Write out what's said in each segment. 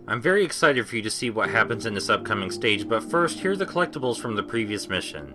I'm very excited for you to see what happens in this upcoming stage, but first, here are the collectibles from the previous mission.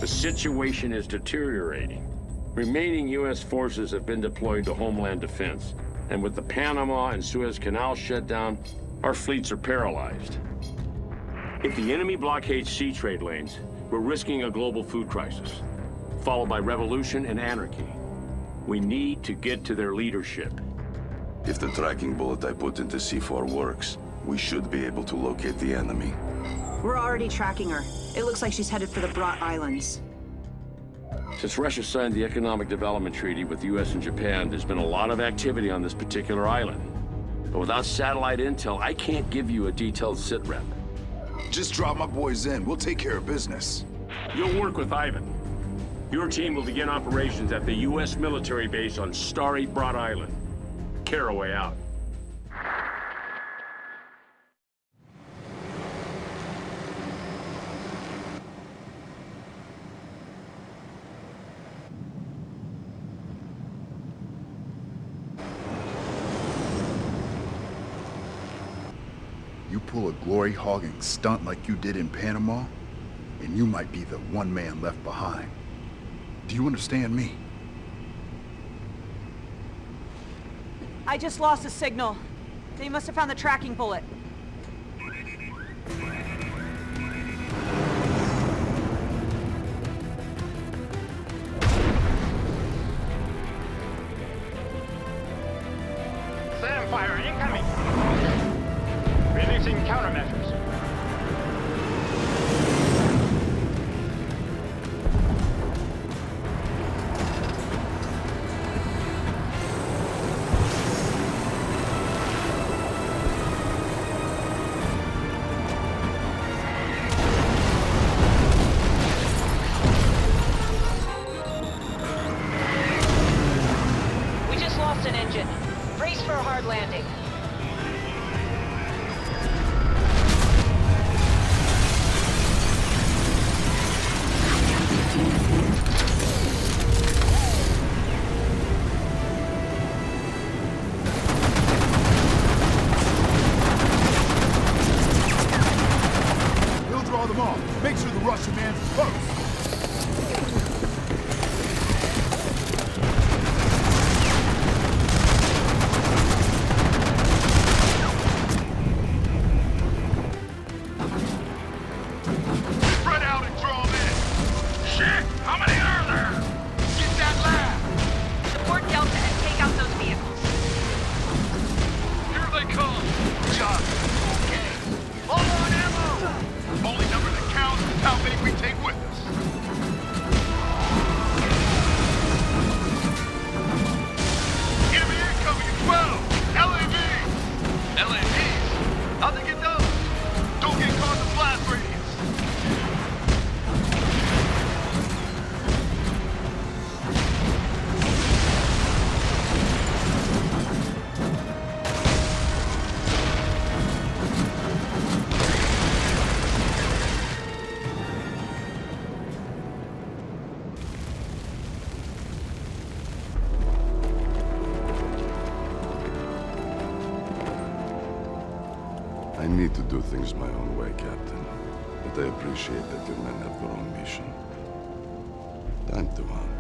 The situation is deteriorating. Remaining U.S. forces have been deployed to Homeland Defense, and with the Panama and Suez Canal shut down, our fleets are paralyzed. If the enemy blockades sea trade lanes, we're risking a global food crisis, followed by revolution and anarchy. We need to get to their leadership. If the tracking bullet I put into C4 works, we should be able to locate the enemy. We're already tracking her. It looks like she's headed for the Brat Islands. Since Russia signed the Economic Development Treaty with the US and Japan, there's been a lot of activity on this particular island. But without satellite intel, I can't give you a detailed sitrep. Just drop my boys in. We'll take care of business. You'll work with Ivan. Your team will begin operations at the US military base on Starry Brat Island. Caraway out. You pull a glory-hogging stunt like you did in Panama, and you might be the one man left behind. Do you understand me? I just lost a signal. They must have found the tracking bullet. Sam fire incoming! Releasing countermeasures. the Russian man's post. Spread out and draw them in. Shit! How many are there? Get that lab! Support Delta and take out those vehicles. Here they come. Job. Okay. Hold on, ammo! Only number that counts is how many we take with us. Enemy incoming at 12! LAVs! LAVs? How'd they get those? Don't get caught in the blast radius! I need to do things my own way, Captain. But I appreciate that your men have their own mission. Time to hunt.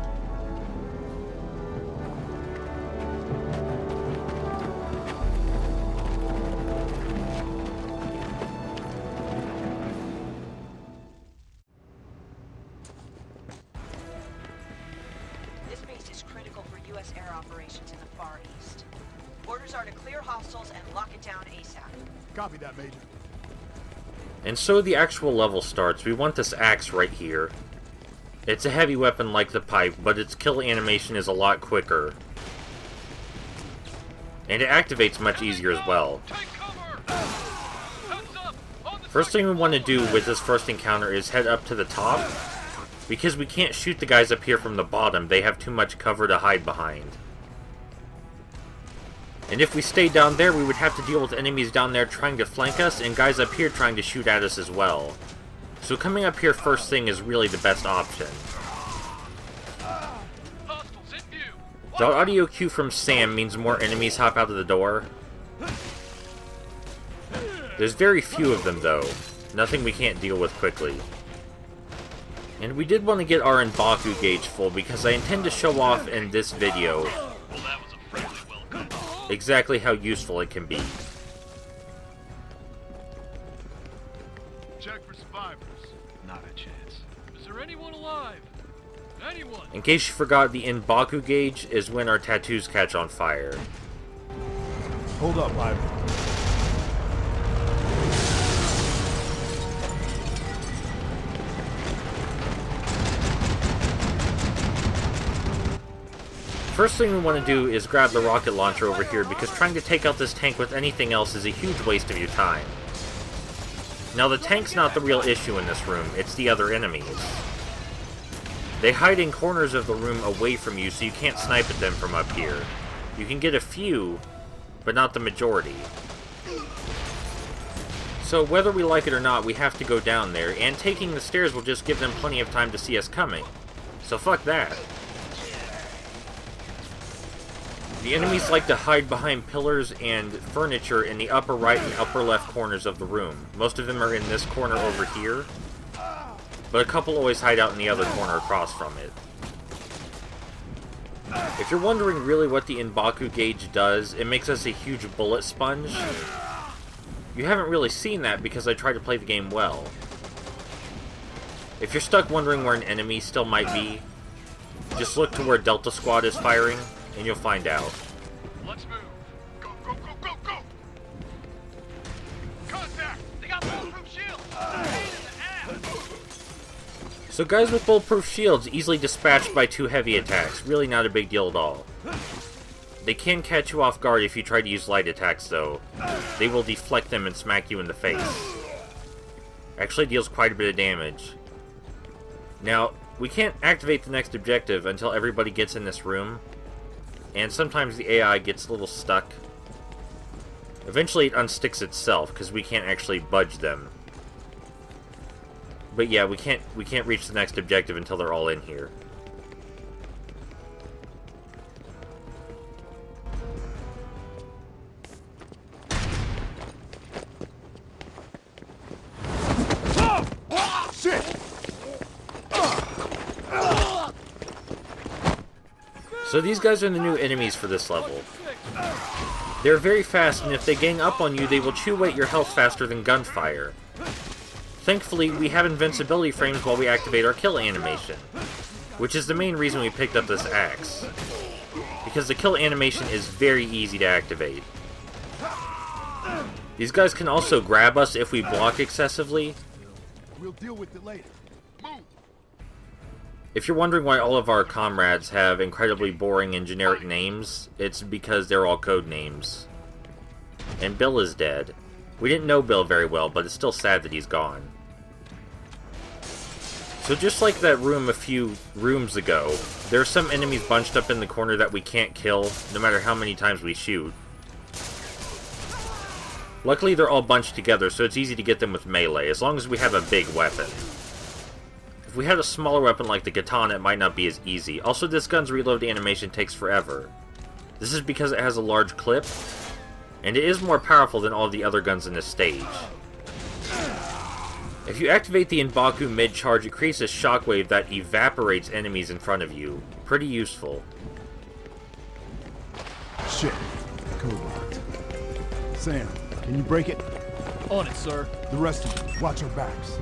This base is critical for U.S. air operations in the Far East. Orders are to clear hostiles and lock it down ASAP. Copy that, Major. And so the actual level starts. We want this axe right here. It's a heavy weapon like the pipe, but its kill animation is a lot quicker. And it activates much easier as well. First thing we want to do with this first encounter is head up to the top, because we can't shoot the guys up here from the bottom. They have too much cover to hide behind. And if we stayed down there, we would have to deal with enemies down there trying to flank us, and guys up here trying to shoot at us as well. So coming up here first thing is really the best option. The audio cue from Sam means more enemies hop out of the door. There's very few of them though. Nothing we can't deal with quickly. And we did want to get our M'Baku gauge full because I intend to show off in this video exactly how useful it can be. Check for survivors. Not a chance. Is there anyone alive? Anyone? In case you forgot, the M'Baku gauge is when our tattoos catch on fire. Hold up, Ivan. First thing we want to do is grab the rocket launcher over here, because trying to take out this tank with anything else is a huge waste of your time. Now the tank's not the real issue in this room, it's the other enemies. They hide in corners of the room away from you, so you can't snipe at them from up here. You can get a few, but not the majority. So whether we like it or not, we have to go down there, and taking the stairs will just give them plenty of time to see us coming. So fuck that. The enemies like to hide behind pillars and furniture in the upper right and upper left corners of the room. Most of them are in this corner over here, but a couple always hide out in the other corner across from it. If you're wondering really what the M'Baku gauge does, it makes us a huge bullet sponge. You haven't really seen that because I try to play the game well. If you're stuck wondering where an enemy still might be, just look to where Delta Squad is firing, and you'll find out. Let's move. Go, go, go, go, go! Contact! They got bulletproof shields! Pain in the ass! So guys with bulletproof shields easily dispatched by 2 heavy attacks. Really not a big deal at all. They can catch you off guard if you try to use light attacks though. They will deflect them and smack you in the face. Actually deals quite a bit of damage. Now, we can't activate the next objective until everybody gets in this room. And sometimes the AI gets a little stuck. Eventually it unsticks itself, because we can't actually budge them. But yeah, we can't reach the next objective until they're all in here. Shit! So these guys are the new enemies for this level. They're very fast, and if they gang up on you, they will chew away your health faster than gunfire. Thankfully, we have invincibility frames while we activate our kill animation, which is the main reason we picked up this axe, because the kill animation is very easy to activate. These guys can also grab us if we block excessively. We'll deal with it later. If you're wondering why all of our comrades have incredibly boring and generic names, it's because they're all code names. And Bill is dead. We didn't know Bill very well, but it's still sad that he's gone. So just like that room a few rooms ago, there are some enemies bunched up in the corner that we can't kill, no matter how many times we shoot. Luckily they're all bunched together, so it's easy to get them with melee, as long as we have a big weapon. If we had a smaller weapon like the katana, it might not be as easy. Also, this gun's reload animation takes forever. This is because it has a large clip, and it is more powerful than all the other guns in this stage. If you activate the M'Baku mid-charge, it creates a shockwave that evaporates enemies in front of you. Pretty useful. Shit. Code locked. Sam, can you break it? On it, sir. The rest of you, watch our backs.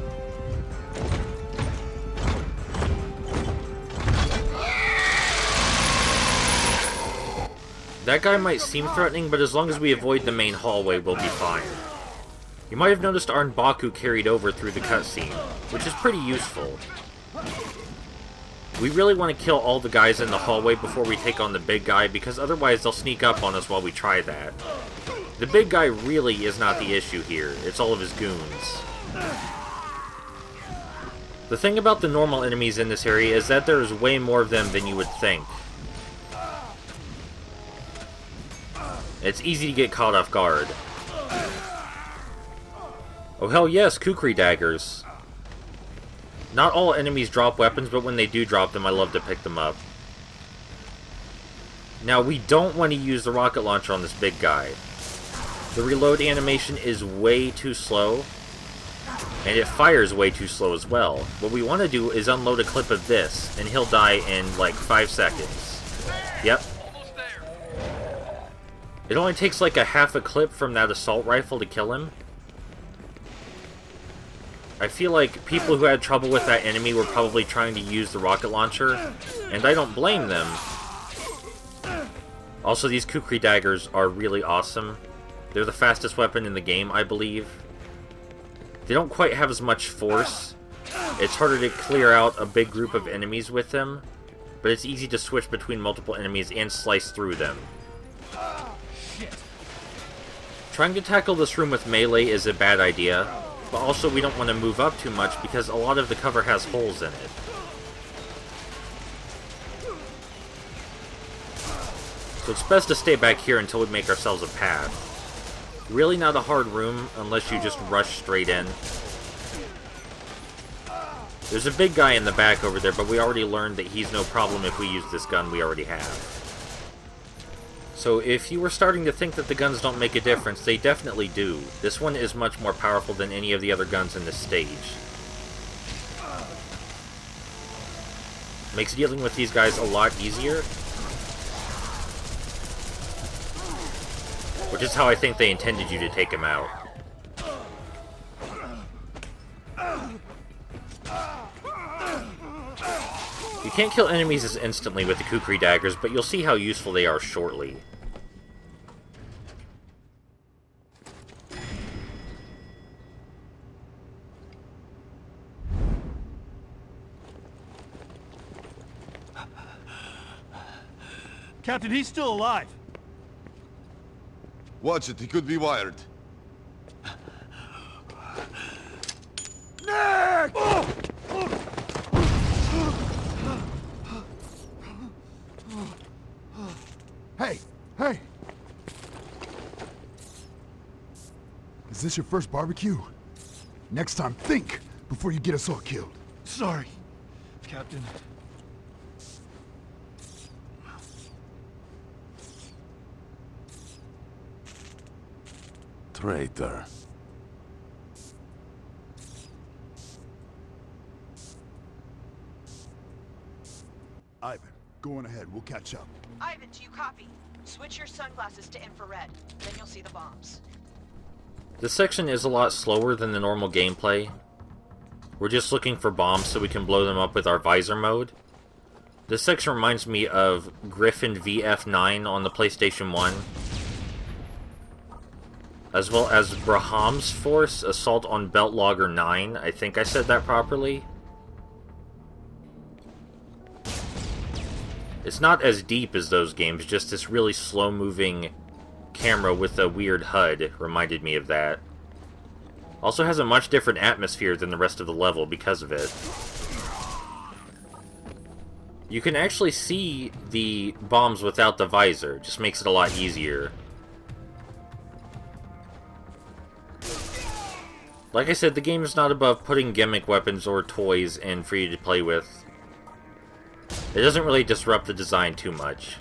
That guy might seem threatening, but as long as we avoid the main hallway, we'll be fine. You might have noticed our M'Baku carried over through the cutscene, which is pretty useful. We really want to kill all the guys in the hallway before we take on the big guy, because otherwise they'll sneak up on us while we try that. The big guy really is not the issue here, it's all of his goons. The thing about the normal enemies in this area is that there is way more of them than you would think. It's easy to get caught off guard. Oh hell yes, kukri daggers. Not all enemies drop weapons, but when they do drop them, I love to pick them up. Now, we don't want to use the rocket launcher on this big guy. The reload animation is way too slow, and it fires way too slow as well. What we want to do is unload a clip of this, and he'll die in like 5 seconds. Yep. It only takes like a half a clip from that assault rifle to kill him. I feel like people who had trouble with that enemy were probably trying to use the rocket launcher, and I don't blame them. Also, these kukri daggers are really awesome. They're the fastest weapon in the game, I believe. They don't quite have as much force. It's harder to clear out a big group of enemies with them, but it's easy to switch between multiple enemies and slice through them. Trying to tackle this room with melee is a bad idea, but also we don't want to move up too much because a lot of the cover has holes in it. So it's best to stay back here until we make ourselves a path. Really not a hard room unless you just rush straight in. There's a big guy in the back over there, but we already learned that he's no problem if we use this gun we already have. So if you were starting to think that the guns don't make a difference, they definitely do. This one is much more powerful than any of the other guns in this stage. Makes dealing with these guys a lot easier. Which is how I think they intended you to take him out. You can't kill enemies as instantly with the kukri daggers, but you'll see how useful they are shortly. Captain, he's still alive. Watch it, he could be wired. Nick! Hey! Hey! Is this your first barbecue? Next time, think before you get us all killed. Sorry, Captain. Traitor. Ivan, Go on ahead, we'll catch up. Ivan, do you copy? Switch your sunglasses to infrared. Then you'll see the bombs. This section is a lot slower than the normal gameplay. We're just looking for bombs so we can blow them up with our visor mode. This section reminds me of Griffin VF9 on the PlayStation 1. As well as Braham's Force Assault on Belt Logger 9. I think I said that properly. It's not as deep as those games, just this really slow-moving camera with a weird HUD reminded me of that. Also has a much different atmosphere than the rest of the level because of it. You can actually see the bombs without the visor, just makes it a lot easier. Like I said, the game is not above putting gimmick weapons or toys in for you to play with. It doesn't really disrupt the design too much.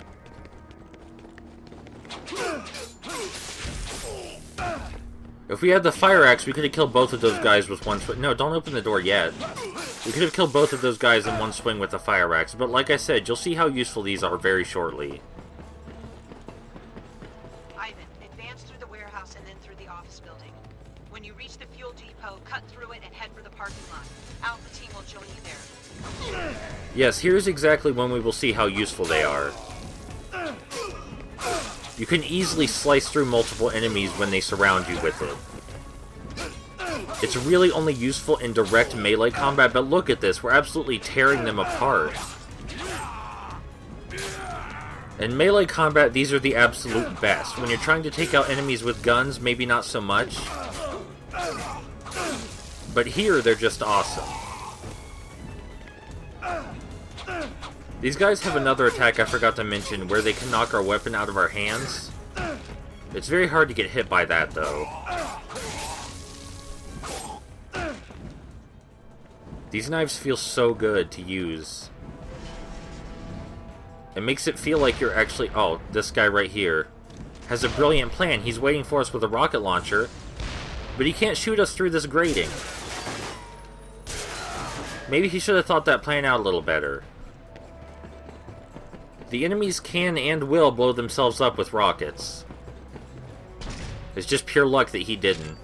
If we had the fire axe, we could have killed both of those guys with one swing. No, don't open the door yet. We could have killed both of those guys in one swing with the fire axe, but like I said, you'll see how useful these are very shortly. Ivan, advance through the warehouse and then through the office building. When you reach the fuel depot, cut through it and head for the parking lot. Alpha team will join you there. Yes, here's exactly when we will see how useful they are. You can easily slice through multiple enemies when they surround you with it. It's really only useful in direct melee combat, but look at this, we're absolutely tearing them apart. In melee combat, these are the absolute best. When you're trying to take out enemies with guns, maybe not so much. But here, they're just awesome. These guys have another attack I forgot to mention, where they can knock our weapon out of our hands. It's very hard to get hit by that, though. These knives feel so good to use. It makes it feel like you're actually... Oh, this guy right here has a brilliant plan. He's waiting for us with a rocket launcher, but he can't shoot us through this grating. Maybe he should have thought that plan out a little better. The enemies can and will blow themselves up with rockets. It's just pure luck that he didn't.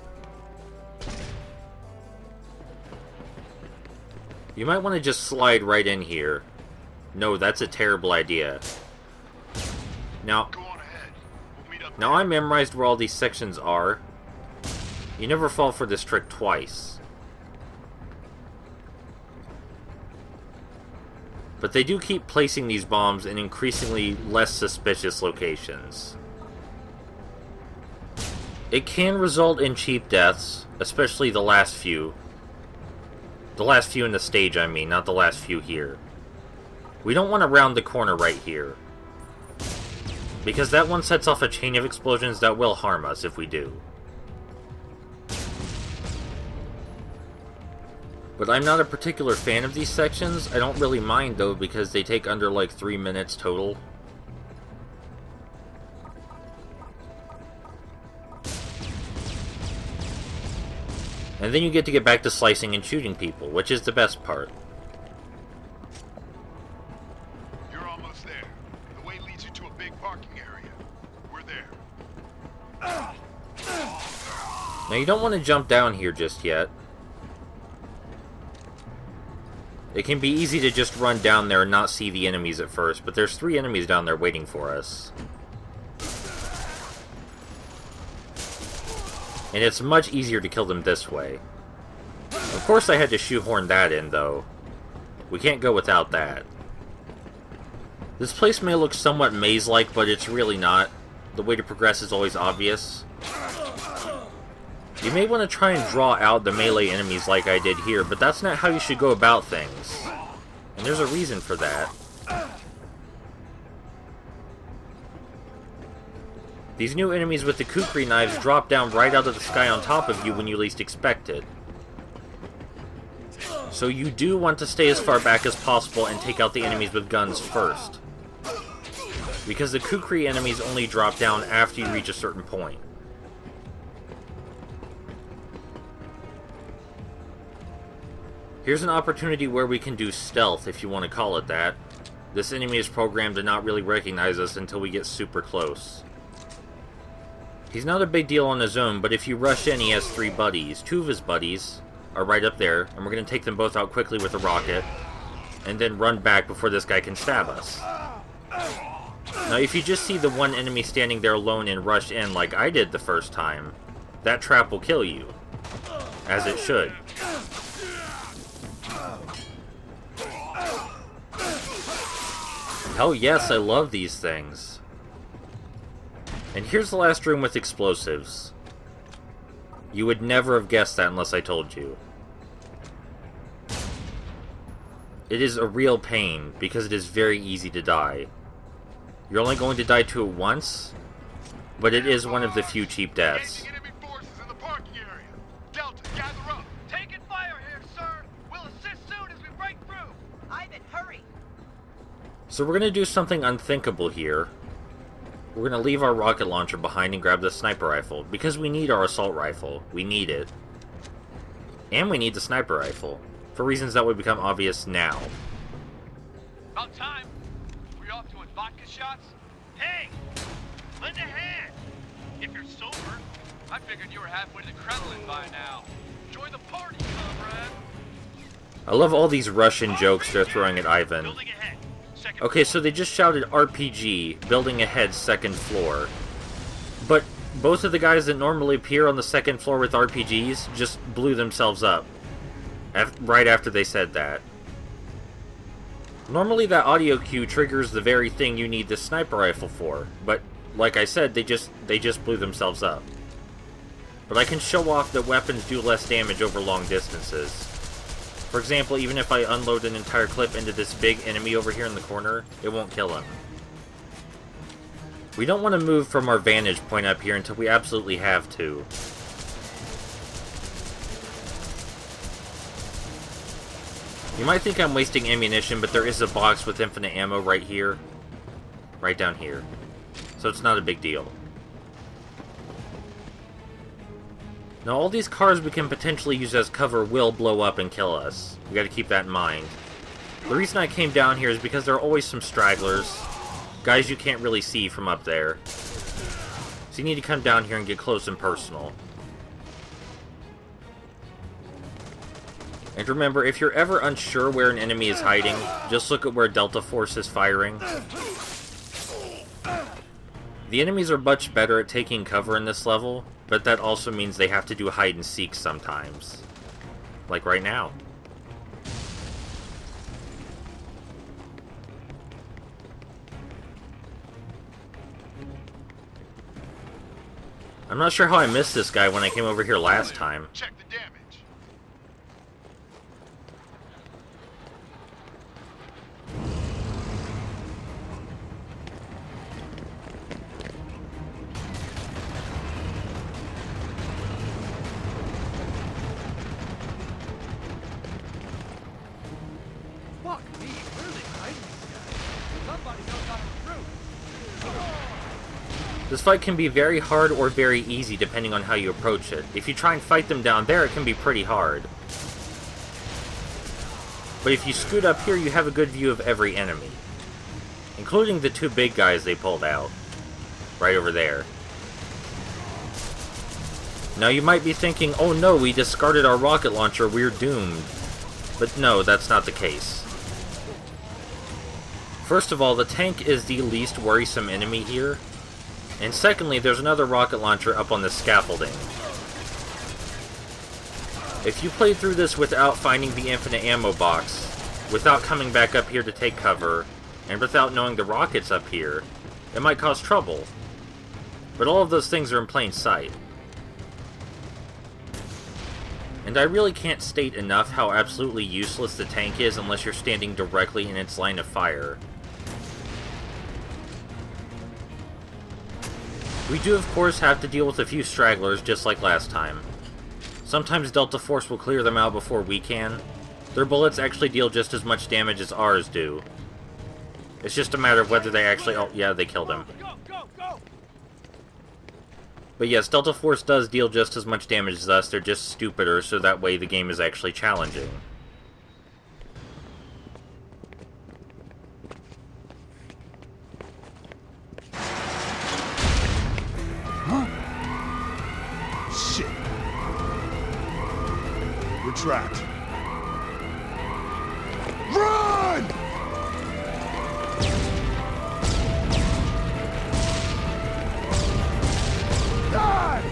You might want to just slide right in here. No, that's a terrible idea. Now I memorized where all these sections are. You never fall for this trick twice. But they do keep placing these bombs in increasingly less suspicious locations. It can result in cheap deaths, especially the last few. The last few in the stage, I mean, not the last few here. We don't want to round the corner right here, because that one sets off a chain of explosions that will harm us if we do. But I'm not a particular fan of these sections. I don't really mind, though, because they take under, like, 3 minutes total. And then you get to get back to slicing and shooting people, which is the best part. You're almost there. The way leads you to a big parking area. We're there. Now, you don't want to jump down here just yet. It can be easy to just run down there and not see the enemies at first, but there's 3 enemies down there waiting for us. And it's much easier to kill them this way. Of course I had to shoehorn that in, though. We can't go without that. This place may look somewhat maze-like, but it's really not. The way to progress is always obvious. You may want to try and draw out the melee enemies like I did here, but that's not how you should go about things. And there's a reason for that. These new enemies with the kukri knives drop down right out of the sky on top of you when you least expect it. So you do want to stay as far back as possible and take out the enemies with guns first. Because the kukri enemies only drop down after you reach a certain point. Here's an opportunity where we can do stealth, if you want to call it that. This enemy is programmed to not really recognize us until we get super close. He's not a big deal on his own, but if you rush in, he has 3 buddies. 2 of his buddies are right up there, and we're going to take them both out quickly with a rocket, and then run back before this guy can stab us. Now, if you just see the one enemy standing there alone and rush in like I did the first time, that trap will kill you. As it should. Hell yes, I love these things. And here's the last room with explosives. You would never have guessed that unless I told you. It is a real pain, because it is very easy to die. You're only going to die to it once, but it is one of the few cheap deaths. Enemy forces in the parking area. Delta, gather up. Taking fire here, sir. We'll assist soon as we break through. Ivan, hurry! So we're going to do something unthinkable here. We're going to leave our rocket launcher behind and grab the sniper rifle, because we need our assault rifle. We need it. And we need the sniper rifle, for reasons that would become obvious now. About time. We off doing vodka shots? Hey! Lend a hand! If you're sober, I figured you were halfway to the Kremlin by now. Join the party, comrade! I love all these Russian jokes they're throwing at Ivan. Building ahead. Second Okay, so they just shouted RPG, building ahead, 2nd floor. But both of the guys that normally appear on the 2nd floor with RPGs just blew themselves up. Right after they said that. Normally that audio cue triggers the very thing you need the sniper rifle for, but like I said, they just blew themselves up. But I can show off that weapons do less damage over long distances. For example, even if I unload an entire clip into this big enemy over here in the corner, it won't kill him. We don't want to move from our vantage point up here until we absolutely have to. You might think I'm wasting ammunition, but there is a box with infinite ammo right here. Right down here. So it's not a big deal. Now all these cars we can potentially use as cover will blow up and kill us. We gotta keep that in mind. The reason I came down here is because there are always some stragglers. Guys you can't really see from up there. So you need to come down here and get close and personal. And remember, if you're ever unsure where an enemy is hiding, just look at where Delta Force is firing. The enemies are much better at taking cover in this level, but that also means they have to do hide and seek sometimes. Like right now. I'm not sure how I missed this guy when I came over here last time. Check the damage. Fuck me, where are they hiding these guys? Somebody knows how to recruit. This fight can be very hard or very easy depending on how you approach it. If you try and fight them down there, it can be pretty hard. But if you scoot up here, you have a good view of every enemy. Including the 2 big guys they pulled out. Right over there. Now you might be thinking, oh no, we discarded our rocket launcher, we're doomed. But no, that's not the case. First of all, the tank is the least worrisome enemy here. And secondly, there's another rocket launcher up on the scaffolding. If you played through this without finding the infinite ammo box, without coming back up here to take cover, and without knowing the rocket's up here, it might cause trouble. But all of those things are in plain sight. And I really can't state enough how absolutely useless the tank is unless you're standing directly in its line of fire. We do of course have to deal with a few stragglers just like last time. Sometimes Delta Force will clear them out before we can. Their bullets actually deal just as much damage as ours do. It's just a matter of whether they actually... Oh, yeah, they killed him. Go, go, go! But yes, Delta Force does deal just as much damage as us, they're just stupider, so that way the game is actually challenging. tracked. Run! Die!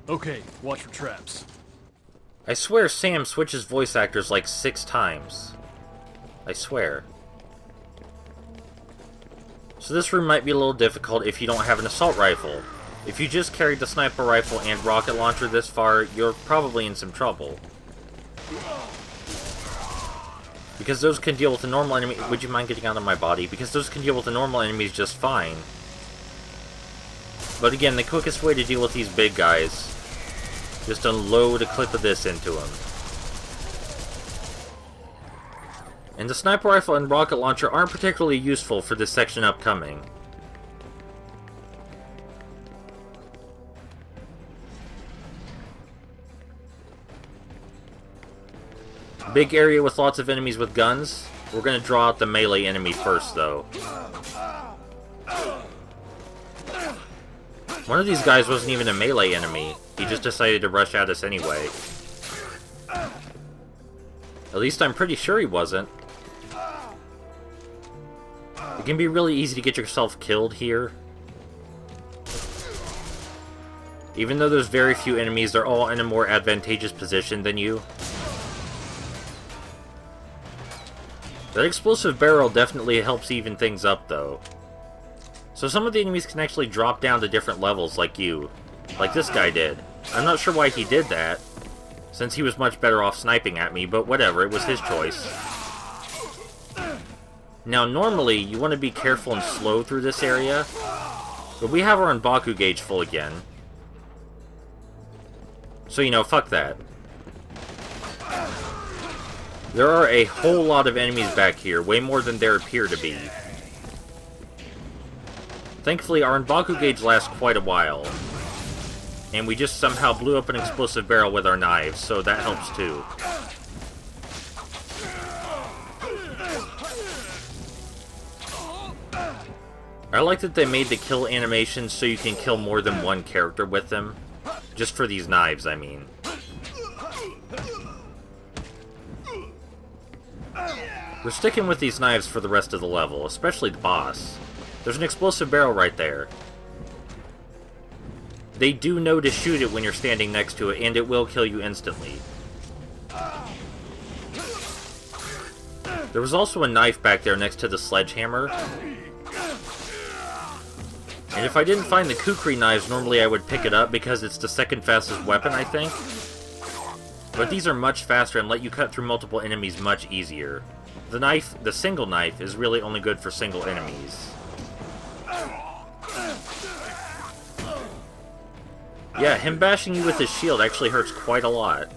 Okay, watch for traps. I swear Sam switches voice actors like 6 times. I swear. So this room might be a little difficult if you don't have an assault rifle. If you just carried the sniper rifle and rocket launcher this far, you're probably in some trouble. Because those can deal with a normal enemy. Would you mind getting out of my body? Because those can deal with the normal enemies just fine. But again, the quickest way to deal with these big guys, just unload a clip of this into them. And the sniper rifle and rocket launcher aren't particularly useful for this section upcoming. Big area with lots of enemies with guns. We're gonna draw out the melee enemy first, though. One of these guys wasn't even a melee enemy. He just decided to rush at us anyway. At least I'm pretty sure he wasn't. It can be really easy to get yourself killed here. Even though there's very few enemies, they're all in a more advantageous position than you. That explosive barrel definitely helps even things up, though. So some of the enemies can actually drop down to different levels, like this guy did. I'm not sure why he did that, since he was much better off sniping at me, but whatever, it was his choice. Now, normally, you want to be careful and slow through this area, but we have our M'Baku gauge full again. So, fuck that. There are a whole lot of enemies back here, way more than there appear to be. Thankfully, our M'Baku gauge lasts quite a while. And we just somehow blew up an explosive barrel with our knives, so that helps too. I like that they made the kill animations so you can kill more than one character with them. Just for these knives, I mean. We're sticking with these knives for the rest of the level, especially the boss. There's an explosive barrel right there. They do know to shoot it when you're standing next to it, and it will kill you instantly. There was also a knife back there next to the sledgehammer. And if I didn't find the kukri knives, normally I would pick it up because it's the second fastest weapon, I think. But these are much faster and let you cut through multiple enemies much easier. The single knife, is really only good for single enemies. Yeah, him bashing you with his shield actually hurts quite a lot.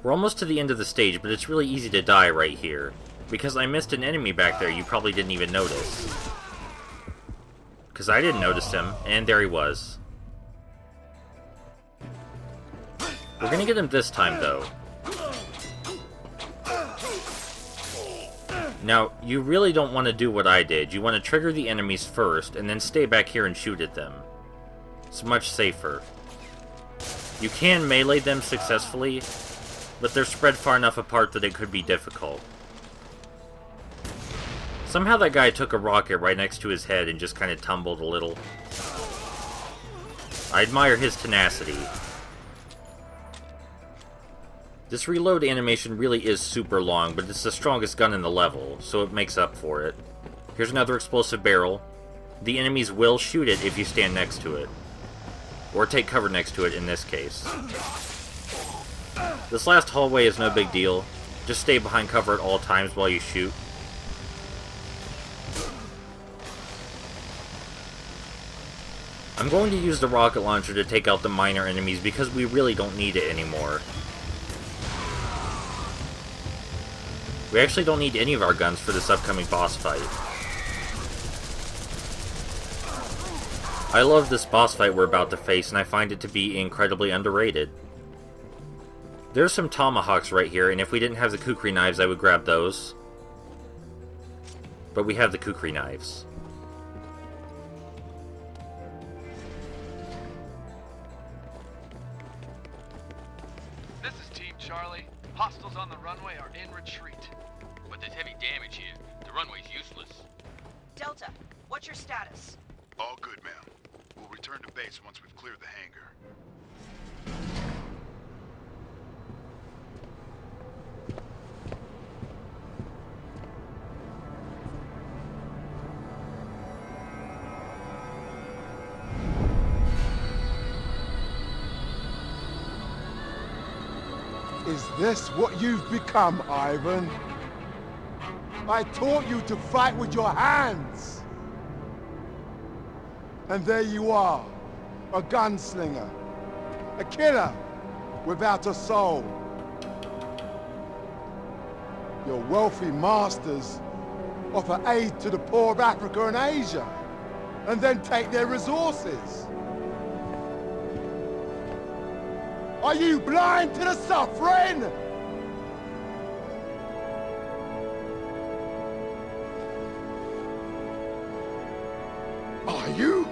We're almost to the end of the stage, but it's really easy to die right here. Because I missed an enemy back there you probably didn't even notice. Because I didn't notice him, and there he was. We're gonna get him this time, though. Now, you really don't want to do what I did. You want to trigger the enemies first, and then stay back here and shoot at them. It's much safer. You can melee them successfully, but they're spread far enough apart that it could be difficult. Somehow that guy took a rocket right next to his head and just kind of tumbled a little. I admire his tenacity. This reload animation really is super long, but it's the strongest gun in the level, so it makes up for it. Here's another explosive barrel. The enemies will shoot it if you stand next to it. Or take cover next to it in this case. This last hallway is no big deal. Just stay behind cover at all times while you shoot. I'm going to use the rocket launcher to take out the minor enemies because we really don't need it anymore. We actually don't need any of our guns for this upcoming boss fight. I love this boss fight we're about to face, and I find it to be incredibly underrated. There's some tomahawks right here, and if we didn't have the kukri knives, I would grab those. But we have the kukri knives. This is Team Charlie. Hostiles on the runway are in retreat. But there's heavy damage here. The runway's useless. Delta, what's your status? All good, ma'am. We'll return to base once we've cleared the hangar. Is this what you've become, Ivan? I taught you to fight with your hands. And there you are, a gunslinger, a killer without a soul. Your wealthy masters offer aid to the poor of Africa and Asia, and then take their resources. Are you blind to the suffering? Are you?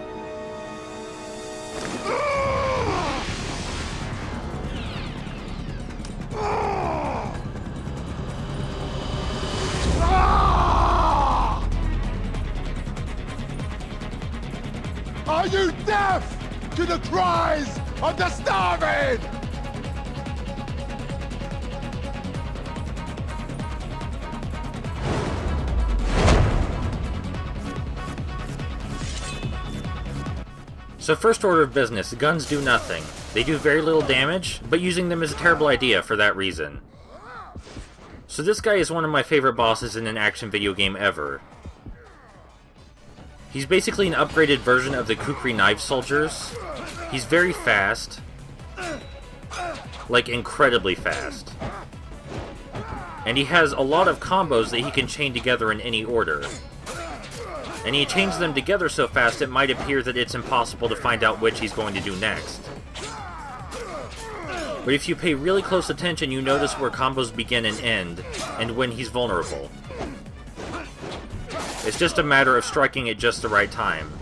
Are you deaf to the cries of the starving? So first order of business, guns do nothing. They do very little damage, but using them is a terrible idea for that reason. So this guy is one of my favorite bosses in an action video game ever. He's basically an upgraded version of the kukri knife soldiers. He's very fast. Like, incredibly fast. And he has a lot of combos that he can chain together in any order. And he chains them together so fast it might appear that it's impossible to find out which he's going to do next. But if you pay really close attention, you notice where combos begin and end, and when he's vulnerable. It's just a matter of striking at just the right time.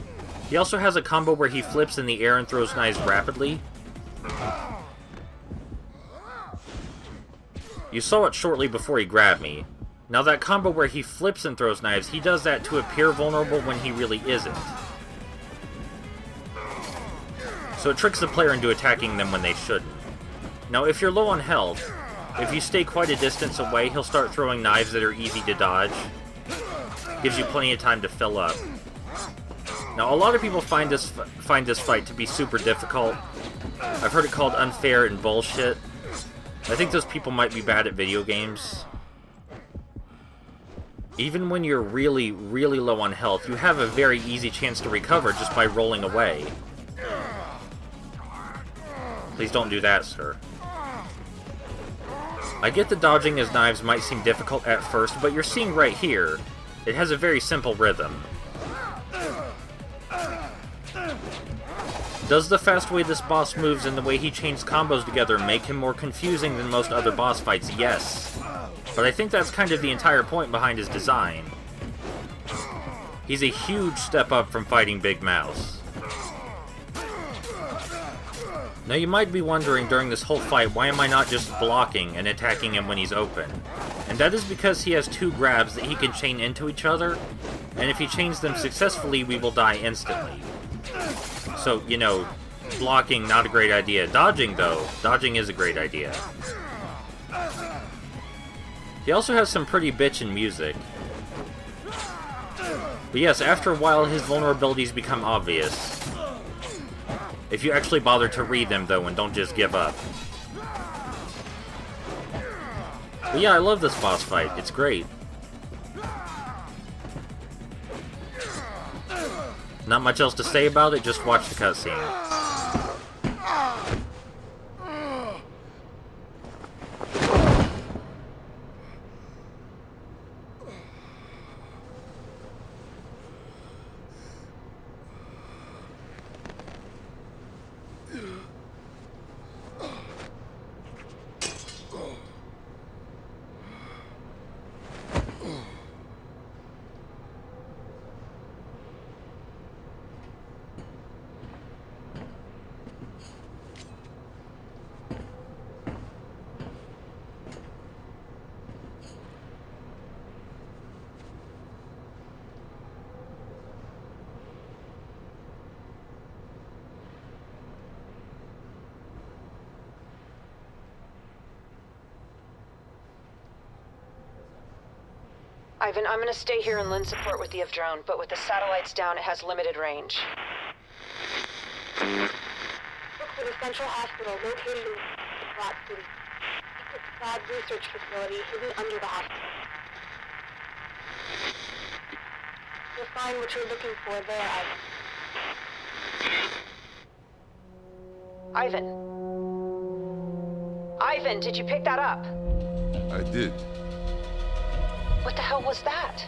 He also has a combo where he flips in the air and throws knives rapidly. You saw it shortly before he grabbed me. Now that combo where he flips and throws knives, he does that to appear vulnerable when he really isn't. So it tricks the player into attacking them when they shouldn't. Now if you're low on health, if you stay quite a distance away, he'll start throwing knives that are easy to dodge. Gives you plenty of time to fill up. Now a lot of people find this fight to be super difficult. I've heard it called unfair and bullshit. I think those people might be bad at video games. Even when you're really, really low on health, you have a very easy chance to recover just by rolling away. Please don't do that, sir. I get that dodging his knives might seem difficult at first, but you're seeing right here, it has a very simple rhythm. Does the fast way this boss moves and the way he chains combos together make him more confusing than most other boss fights? Yes. But I think that's kind of the entire point behind his design. He's a huge step up from fighting Big Mouse. Now you might be wondering during this whole fight, why am I not just blocking and attacking him when he's open? And that is because he has two grabs that he can chain into each other, and if he chains them successfully, we will die instantly. So, you know, blocking, not a great idea. Dodging, though, dodging is a great idea. He also has some pretty bitchin' music. But yes, after a while, his vulnerabilities become obvious. If you actually bother to read them, though, and don't just give up. But yeah, I love this boss fight. It's great. Not much else to say about it, just watch the cutscene. Ivan, I'm gonna stay here and lend support with the IF drone, but with the satellites down, it has limited range. Look for the central hospital located in Plot City. It's a lab research facility hidden under the hospital. You'll find what you're looking for there, Ivan. Ivan, did you pick that up? I did. What the hell was that?